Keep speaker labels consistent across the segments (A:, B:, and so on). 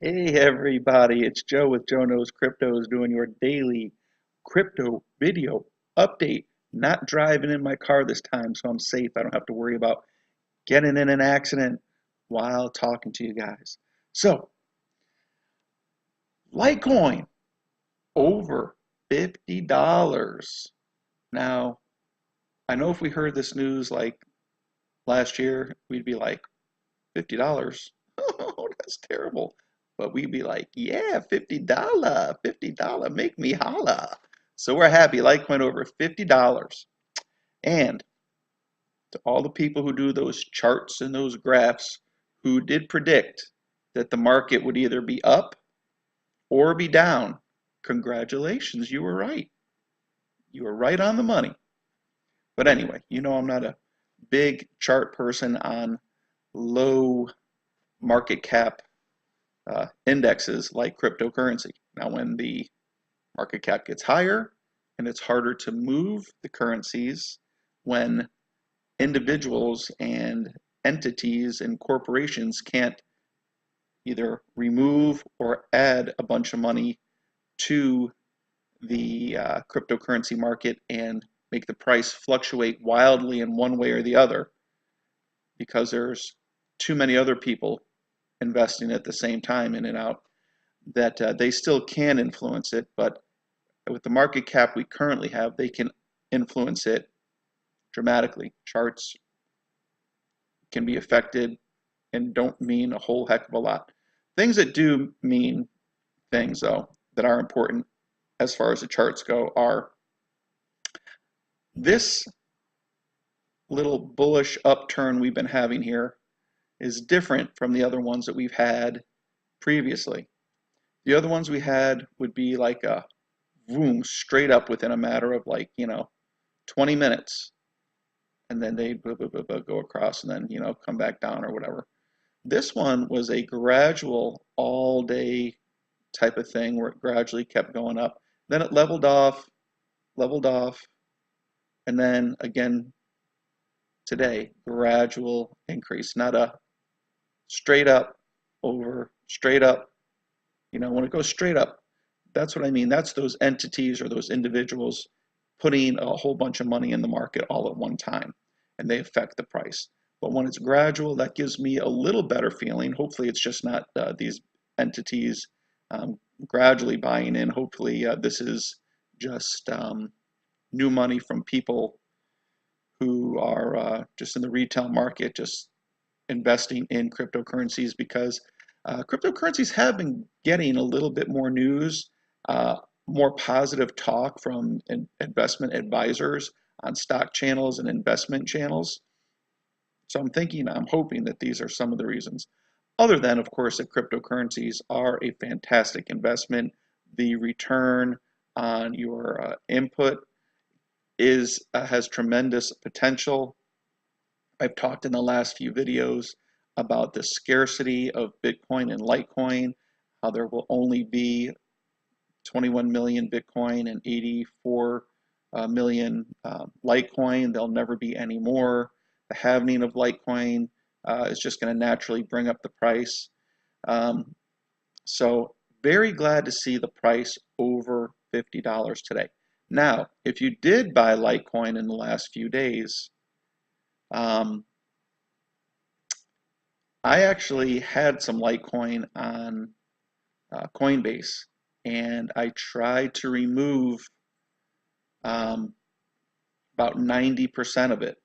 A: Hey everybody, it's Joe with Joe Knows Cryptos doing your daily crypto video update. Not driving in my car this time, so I'm safe. I don't have to worry about getting in an accident while talking to you guys. So, Litecoin over $50. Now, I know if we heard this news like last year, we'd be like, $50? Oh, that's terrible. But we'd be like, yeah, $50, $50, make me holla. So we're happy. Like went over $50. And to all the people who do those charts and those graphs who did predict that the market would either be up or be down, congratulations, you were right. You were right on the money. But anyway, I'm not a big chart person on low market cap indexes like cryptocurrency. Now, when the market cap gets higher and it's harder to move the currencies, when individuals and entities and corporations can't either remove or add a bunch of money to the cryptocurrency market and make the price fluctuate wildly in one way or the other because there's too many other people investing at the same time in and out, that they still can influence it, but with the market cap we currently have, they can influence it dramatically. Charts can be affected and don't mean a whole heck of a lot. Things that do mean things, though, that are important as far as the charts go are this little bullish upturn we've been having here is different from the other ones that we've had previously. The other ones we had would be like a boom, straight up within a matter of 20 minutes. And then they go across and then, come back down or whatever. This one was a gradual all day type of thing where it gradually kept going up. Then it leveled off, and then again today, gradual increase, not a straight up over straight up. When it goes straight up, that's what I mean. That's those entities or those individuals putting a whole bunch of money in the market all at one time, and they affect the price. But when it's gradual, that gives me a little better feeling. Hopefully, it's just not these entities gradually buying in. Hopefully, this is just new money from people who are just in the retail market, just investing in cryptocurrencies because cryptocurrencies have been getting a little bit more news, more positive talk from investment advisors on stock channels and investment channels. So I'm hoping that these are some of the reasons. Other than, of course, that cryptocurrencies are a fantastic investment. The return on your input has tremendous potential. I've talked in the last few videos about the scarcity of Bitcoin and Litecoin, how there will only be 21 million Bitcoin and 84 million Litecoin. There'll never be any more. The halving of Litecoin is just going to naturally bring up the price. So very glad to see the price over $50 today. Now, if you did buy Litecoin in the last few days, um, I actually had some Litecoin on Coinbase, and I tried to remove um, about 90% of it,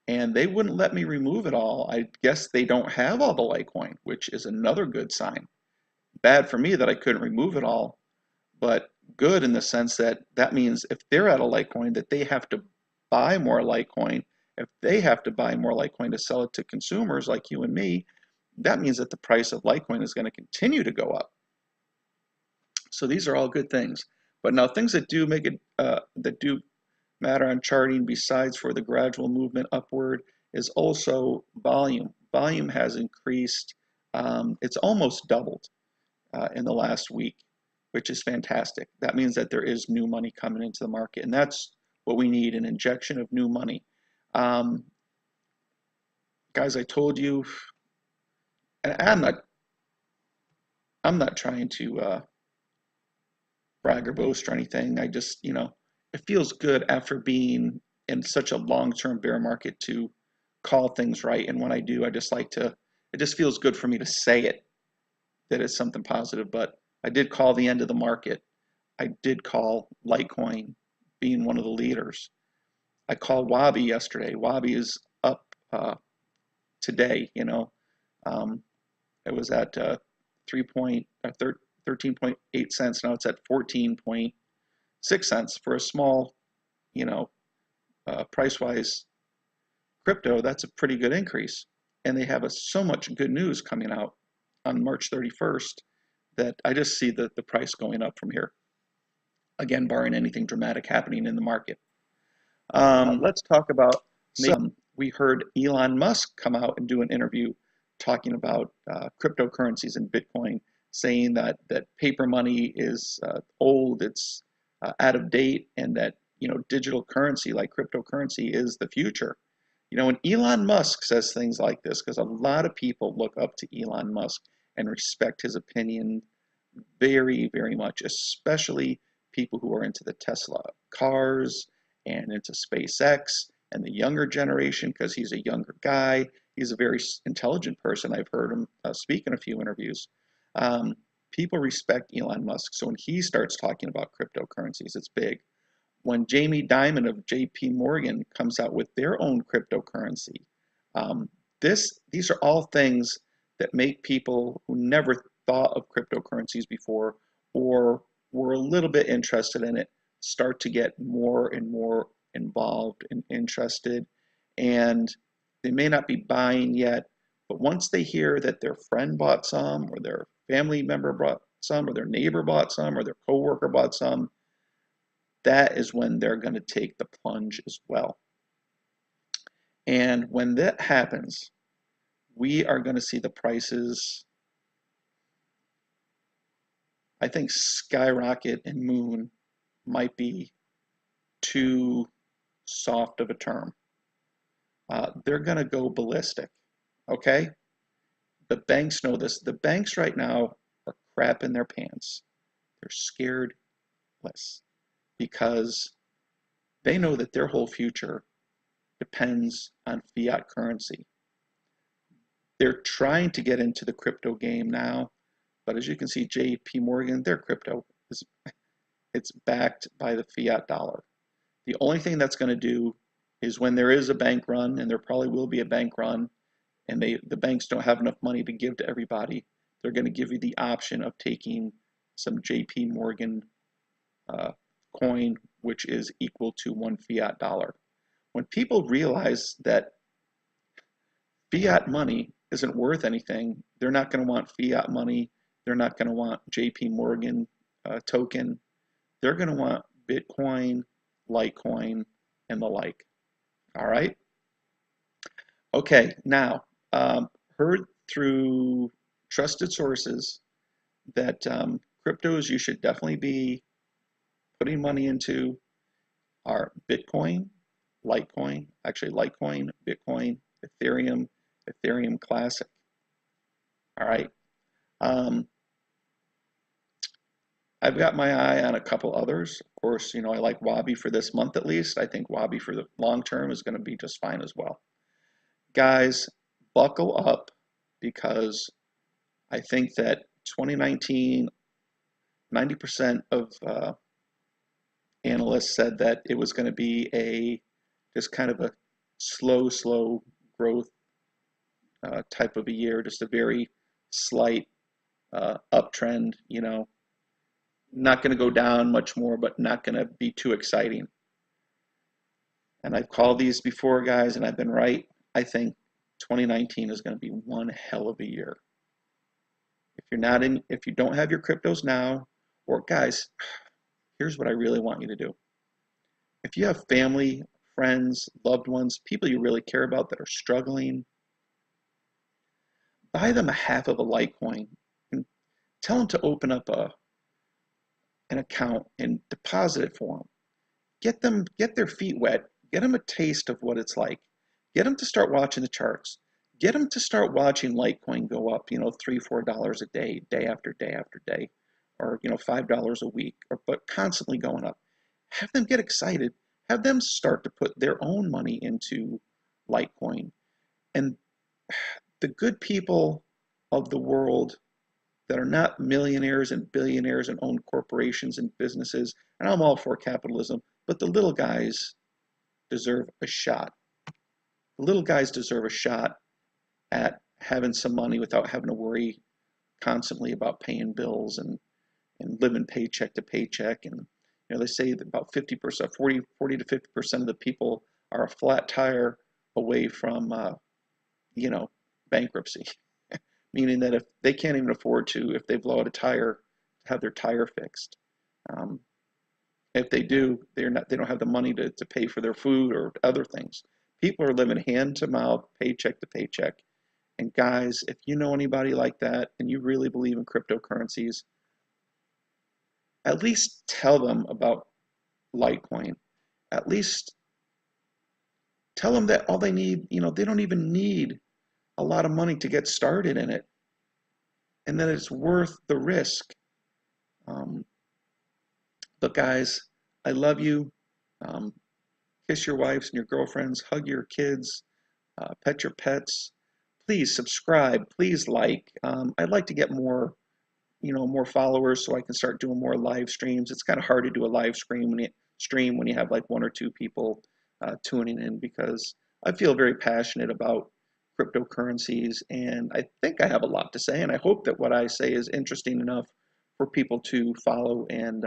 A: and they wouldn't let me remove it all. I guess they don't have all the Litecoin, which is another good sign. Bad for me that I couldn't remove it all, but good in the sense that that means if they're at a Litecoin, that they have to buy more Litecoin. If they have to buy more Litecoin to sell it to consumers like you and me, that means that the price of Litecoin is going to continue to go up. So these are all good things. But now things that do make it that do matter on charting besides for the gradual movement upward is also volume. Volume has increased. It's almost doubled in the last week, which is fantastic. That means that there is new money coming into the market, and that's what we need, an injection of new money. Um, Guys, I told you, and I'm not I'm not trying to brag or boast or anything. I just, it feels good after being in such a long-term bear market to call things right. And when I do, I just like to, it just feels good for me to say it, that it's something positive. But I did call the end of the market. I did call Litecoin being one of the leaders. I called Wabi yesterday. Wabi is up today, Um, it was at 13.8 cents. Now it's at 14.6 cents for a small, you know, price-wise crypto. That's a pretty good increase. And they have so much good news coming out on March 31st that I just see the price going up from here. Again, barring anything dramatic happening in the market. Let's talk about we heard Elon Musk come out and do an interview talking about cryptocurrencies and Bitcoin, saying that paper money is old, it's out of date, and that digital currency like cryptocurrency is the future. When Elon Musk says things like this, because a lot of people look up to Elon Musk and respect his opinion very, very much, especially people who are into the Tesla cars and into SpaceX and the younger generation because he's a younger guy. He's a very intelligent person. I've heard him speak in a few interviews. People respect Elon Musk. So when he starts talking about cryptocurrencies, it's big. When Jamie Dimon of JP Morgan comes out with their own cryptocurrency, um, these are all things that make people who never thought of cryptocurrencies before or were a little bit interested in it start to get more and more involved and interested. And they may not be buying yet, but once they hear that their friend bought some, or their family member bought some, or their neighbor bought some, or their coworker bought some, that is when they're going to take the plunge as well. And when that happens, we are going to see the prices, I think skyrocket and moon might be too soft of a term. They're going to go ballistic, okay? The banks know this. The banks right now are crap in their pants. They're scared less because they know that their whole future depends on fiat currency. They're trying to get into the crypto game now, but as you can see, JP Morgan, their crypto is it's backed by the fiat dollar. The only thing that's going to do is when there is a bank run, and there probably will be a bank run, and the banks don't have enough money to give to everybody, they're going to give you the option of taking some JP Morgan coin, which is equal to one fiat dollar. When people realize that fiat money isn't worth anything, they're not going to want fiat money. They're not going to want JP Morgan token. They're going to want Bitcoin, Litecoin, and the like. All right? Okay, now, heard through trusted sources that cryptos you should definitely be putting money into are Bitcoin, Litecoin, actually Litecoin, Bitcoin, Ethereum, Ethereum Classic. All right. Um, I've got my eye on a couple others. Of course, I like Wabi for this month at least. I think Wabi for the long term is going to be just fine as well. Guys, buckle up because I think that 2019, 90% of analysts said that it was going to be just kind of a slow growth type of a year, just a very slight uptrend, not going to go down much more, but not going to be too exciting. And I've called these before, guys, and I've been right. I think 2019 is going to be one hell of a year. If you don't have your cryptos now, or guys, here's what I really want you to do. If you have family, friends, loved ones, people you really care about that are struggling, buy them a half of a Litecoin and tell them to open up an account and deposit it for them. Get their feet wet. Get them a taste of what it's like. Get them to start watching the charts. Get them to start watching Litecoin go up, $3, $4 a day, day after day after day, or $5 a week, but constantly going up. Have them get excited. Have them start to put their own money into Litecoin. And the good people of the world that are not millionaires and billionaires and own corporations and businesses, and I'm all for capitalism, but the little guys deserve a shot. The little guys deserve a shot at having some money without having to worry constantly about paying bills and living paycheck to paycheck. And they say that about 50%, 40 to 50% of the people are a flat tire away from bankruptcy. Meaning that if they can't even afford to, if they blow out a tire, have their tire fixed. Um, if they do, they don't have the money to pay for their food or other things. People are living hand to mouth, paycheck to paycheck. And guys, if you know anybody like that and you really believe in cryptocurrencies, at least tell them about Litecoin. At least tell them that all they need, they don't even need a lot of money to get started in it, and that it's worth the risk. Um, but guys, I love you. Um, kiss your wives and your girlfriends, hug your kids, pet your pets. Please subscribe. Please like. I'd like to get more followers so I can start doing more live streams. It's kind of hard to do a live stream when you have like one or two people tuning in, because I feel very passionate about cryptocurrencies, and I think I have a lot to say, and I hope that what I say is interesting enough for people to follow and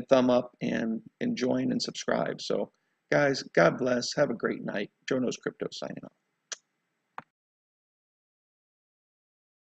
A: thumb up and join and subscribe. So guys, God bless. Have a great night. Joe Knows Crypto signing off.